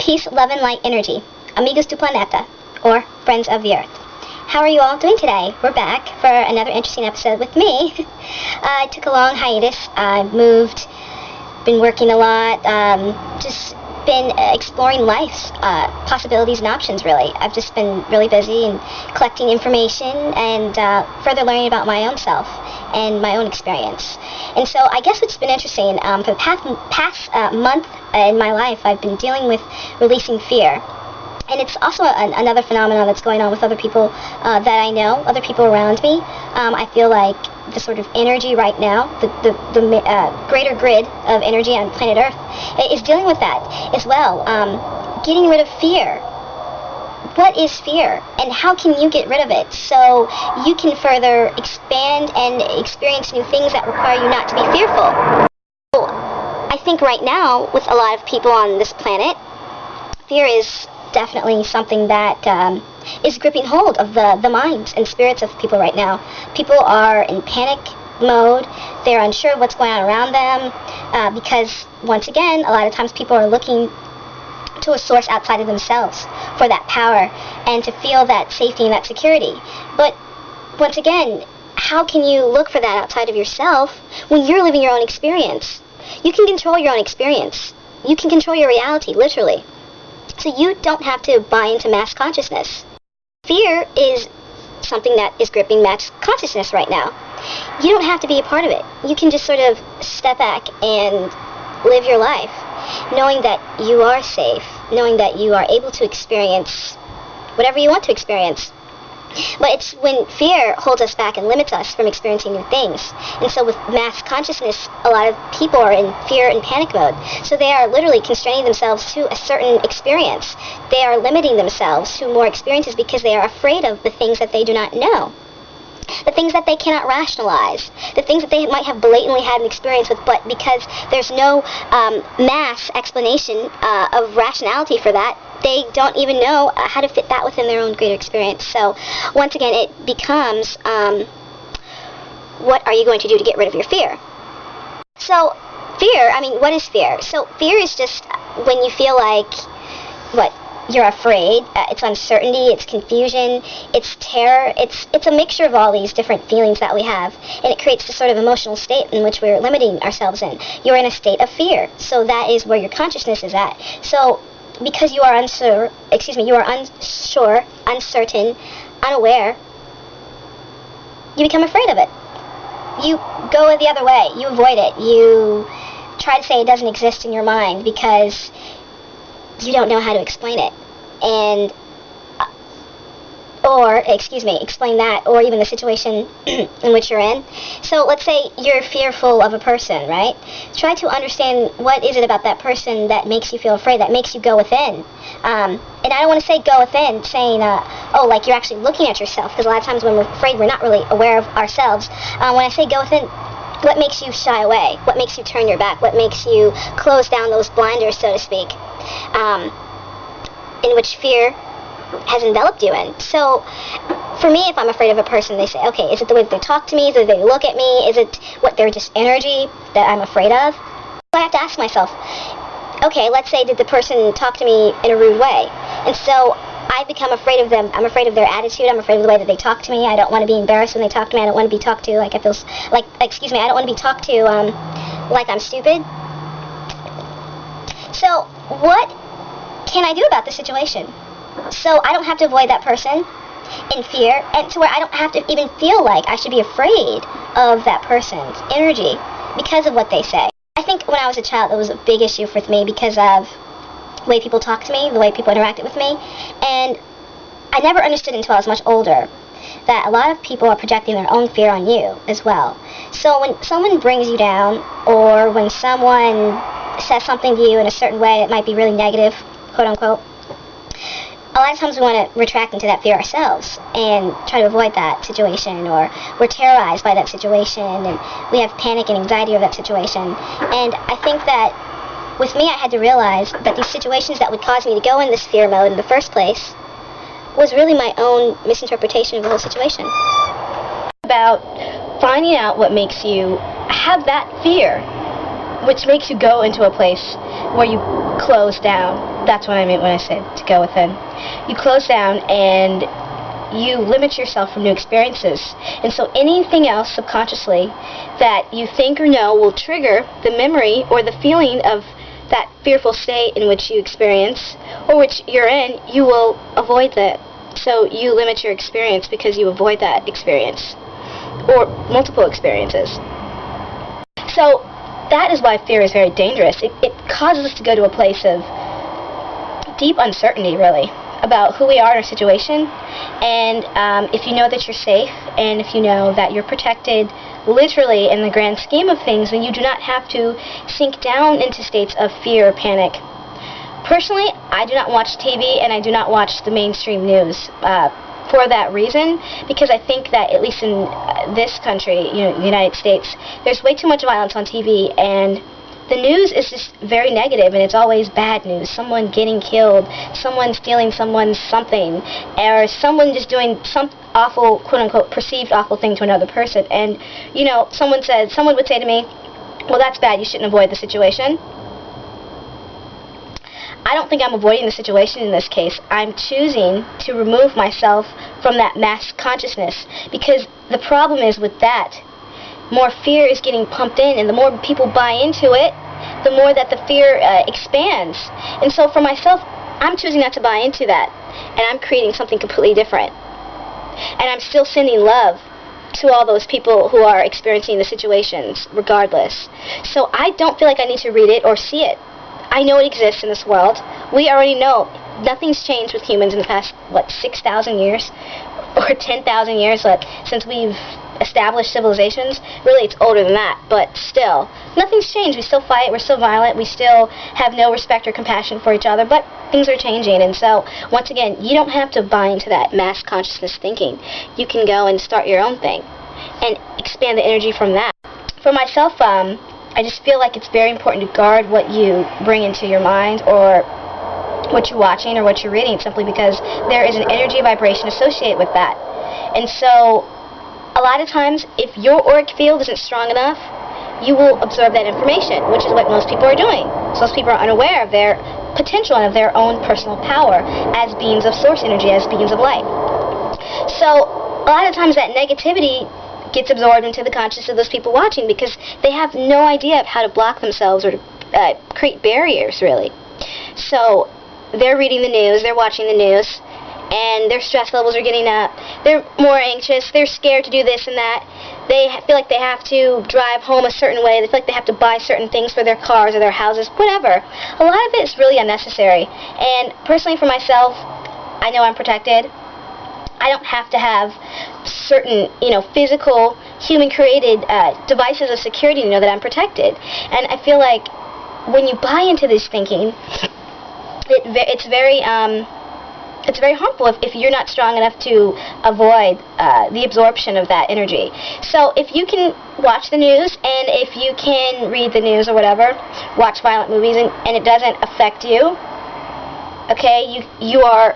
Peace, love, and light energy. Amigos tu planeta, or friends of the earth. How are you all doing today? We're back for another interesting episode with me. I took a long hiatus. I moved, been working a lot, just been exploring life's possibilities and options, really. I've just been really busy and collecting information and further learning about my own self and my own experience. And so I guess what's been interesting, for the past month in my life, I've been dealing with releasing fear. And it's also another phenomenon that's going on with other people that I know, other people around me. I feel like the sort of energy right now, the greater grid of energy on planet Earth is dealing with that as well. Getting rid of fear. What is fear, and how can you get rid of it so you can further expand and experience new things that require you not to be fearful? So I think right now, with a lot of people on this planet, fear is definitely something that is gripping hold of the minds and spirits of people right now. People are in panic mode. They're unsure of what's going on around them because, once again, a lot of times people are looking to a source outside of themselves for that power and to feel that safety and that security. But once again, how can you look for that outside of yourself when you're living your own experience? You can control your own experience. You can control your reality, literally. So you don't have to buy into mass consciousness. Fear is something that is gripping mass consciousness right now. You don't have to be a part of it. You can just sort of step back and live your life, knowing that you are safe, knowing that you are able to experience whatever you want to experience. But it's when fear holds us back and limits us from experiencing new things. And so with mass consciousness, a lot of people are in fear and panic mode. So they are literally constraining themselves to a certain experience. They are limiting themselves to more experiences because they are afraid of the things that they do not know. The things that they cannot rationalize, the things that they might have blatantly had an experience with, but because there's no mass explanation of rationality for that, they don't even know how to fit that within their own greater experience. So once again, it becomes, what are you going to do to get rid of your fear? So fear, what is fear? So fear is just when you feel like, you're afraid, it's uncertainty, it's confusion, it's terror, it's a mixture of all these different feelings that we have, and it creates this sort of emotional state in which we're limiting ourselves in. You're in a state of fear, so that is where your consciousness is at. So because you are unsure, uncertain, unaware, you become afraid of it. You go the other way, you avoid it, you try to say it doesn't exist in your mind because you don't know how to explain it, explain that, or even the situation in which you're in. So let's say you're fearful of a person, right? Try to understand what is it about that person that makes you feel afraid, that makes you go within. And I don't want to say go within, saying, like you're actually looking at yourself, because a lot of times when we're afraid, we're not really aware of ourselves. When I say go within, what makes you shy away? What makes you turn your back? What makes you close down those blinders, so to speak, in which fear has enveloped you in? So, for me, if I'm afraid of a person, they say, okay, is it the way that they talk to me? Is it the way they look at me? Is it their just energy that I'm afraid of? So I have to ask myself, okay, let's say, did the person talk to me in a rude way? And so I become afraid of them. I'm afraid of their attitude. I'm afraid of the way that they talk to me. I don't want to be embarrassed when they talk to me. I don't want to be talked to I don't want to be talked to like I'm stupid. So what can I do about the situation? So I don't have to avoid that person in fear, and to where I don't have to even feel like I should be afraid of that person's energy because of what they say. I think when I was a child, it was a big issue with me because of the way people talked to me, the way people interacted with me, and I never understood until I was much older that a lot of people are projecting their own fear on you as well. So when someone brings you down, or when someone says something to you in a certain way that might be really negative, quote unquote, a lot of times we want to retract into that fear ourselves and try to avoid that situation, or we're terrorized by that situation and we have panic and anxiety of that situation. And I think that with me, I had to realize that these situations that would cause me to go in this fear mode in the first place was really my own misinterpretation of the whole situation. About finding out what makes you have that fear, which makes you go into a place where you close down. That's what I meant when I said to go within. You close down and you limit yourself from new experiences. And so anything else subconsciously that you think or know will trigger the memory or the feeling of that fearful state in which you experience or which you're in, you will avoid that. So you limit your experience because you avoid that experience or multiple experiences. So that is why fear is very dangerous. It causes us to go to a place of deep uncertainty, really, about who we are in our situation. And if you know that you're safe, and if you know that you're protected, literally in the grand scheme of things, then you do not have to sink down into states of fear or panic. Personally, I do not watch TV, and I do not watch the mainstream news for that reason, because I think that, at least in this country, the United States, there's way too much violence on TV, and the news is just very negative, and it's always bad news. Someone getting killed, someone stealing someone's something, or someone just doing some awful, quote-unquote, perceived awful thing to another person. And, someone would say to me, well, that's bad, you shouldn't avoid the situation. I don't think I'm avoiding the situation in this case. I'm choosing to remove myself from that mass consciousness, because the problem is with that, more fear is getting pumped in, and the more people buy into it, the more that the fear expands. And so for myself, I'm choosing not to buy into that, and I'm creating something completely different. And I'm still sending love to all those people who are experiencing the situations, regardless. So I don't feel like I need to read it or see it. I know it exists in this world. We already know nothing's changed with humans in the past, 6,000 years? Or 10,000 years since we've established civilizations. Really, it's older than that, but still, nothing's changed. We still fight, we're still violent, we still have no respect or compassion for each other, but things are changing. And so, once again, you don't have to buy into that mass consciousness thinking. You can go and start your own thing and expand the energy from that. For myself, I just feel like it's very important to guard what you bring into your mind, or what you're watching, or what you're reading, simply because there is an energy vibration associated with that. And so, a lot of times, if your auric field isn't strong enough, you will absorb that information, which is what most people are doing. So most people are unaware of their potential and of their own personal power as beings of source energy, as beings of light. So a lot of times that negativity gets absorbed into the consciousness of those people watching, because they have no idea of how to block themselves or to create barriers, really. So they're reading the news, they're watching the news, and their stress levels are getting up. They're more anxious. They're scared to do this and that. They feel like they have to drive home a certain way. They feel like they have to buy certain things for their cars or their houses, whatever. A lot of it is really unnecessary. And personally, for myself, I know I'm protected. I don't have to have certain, physical, human-created devices of security to know that I'm protected. And I feel like when you buy into this thinking, it's very harmful if you're not strong enough to avoid the absorption of that energy. So if you can watch the news, and if you can read the news or whatever, watch violent movies, and it doesn't affect you, okay, you are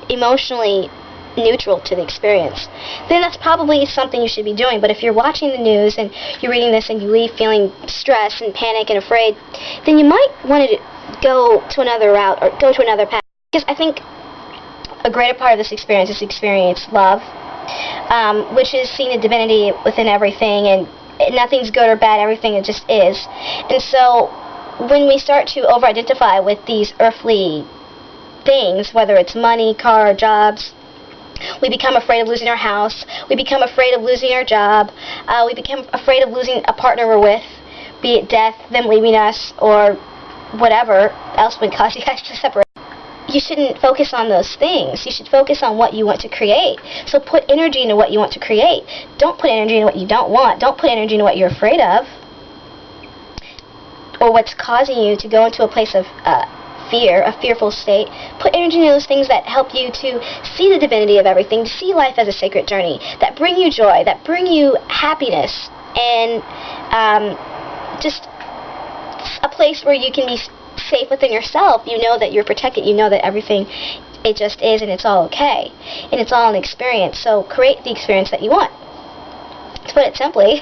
emotionally neutral to the experience, then that's probably something you should be doing. But if you're watching the news and you're reading this and you leave feeling stressed and panic and afraid, then you might want to go to another route or go to another path. Because I think a greater part of this experience is experience love, which is seeing the divinity within everything, and nothing's good or bad, everything it just is. And so when we start to over-identify with these earthly things, whether it's money, car, jobs, we become afraid of losing our house, we become afraid of losing our job, we become afraid of losing a partner we're with, be it death, them leaving us, or whatever else would cause you guys to separate. You shouldn't focus on those things. You should focus on what you want to create. So put energy into what you want to create. Don't put energy into what you don't want. Don't put energy into what you're afraid of, or what's causing you to go into a place of fear, a fearful state. Put energy into those things that help you to see the divinity of everything, to see life as a sacred journey, that bring you joy, that bring you happiness, and just a place where you can be safe within yourself. You know that you're protected. You know that everything, it just is, and it's all okay, and it's all an experience. So create the experience that you want, to put it simply.